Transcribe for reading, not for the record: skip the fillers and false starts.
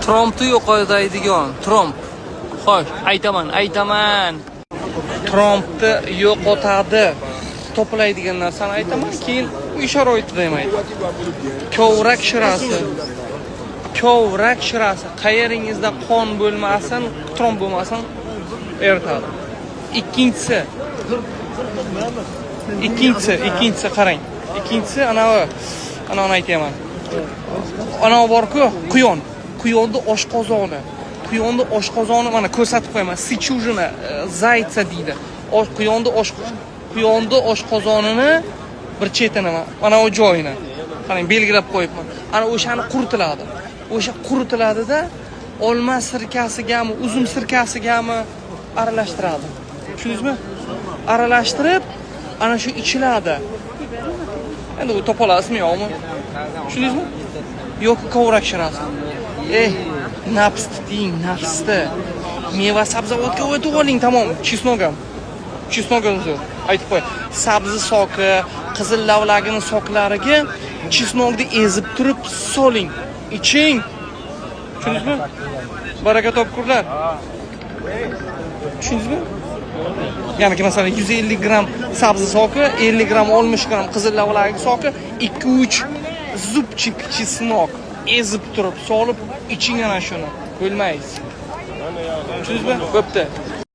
Trompni yo'qotadigan tromp. Xo'sh, aytaman. Trompni yo'qotadi. Toplaydigan narsani aytaman, keyin uy sharoitida ham aytaman. Kovrak shirasi. Kovrak shirasi. Qayeringizda qon bo'lmasin, tromp bo'lmasin, eritadi. Ikkinchisi qarang. Ikkinchisi anavi aytaman. Ana bor-ku, quyon. Quyonni oshqozoni. Quyonni oshqozoni mana ko'rsatib qo'yaman. Sichujina, zaytsa deydi. Quyonni oshqozonini bir chetini mana o joyini qarang belgilab qo'yibman. Ana o'shani quritiladi. O'sha quritiladida olma sirkasigami, uzum sirkasigami aralashtiradi. Tushundingizmi? Aralashtirib ana shu ichiladi. Endi u topolasizmi yo'qmi? Tushundingizmi? Yo'q, kovrak shirasi. Nafsni. Meva sabzavotga o'tib oling, tamom. Chesnok aytib qo'y. Sabzi soki, qizil lavlagining soklariga chesnokni ezib turib soling, iching. Tushundingizmi? Baraka topkurlar. Tushundingizmi? Ya'ni masalan 150 gram sabzi soki, 50 gram 60 gram qizil lavlagi soki, 2-3 zubchik chesnok ezib turib solib iching ana shuni. Bo'lmaysiz. Tushundingizmi? Bo'pti.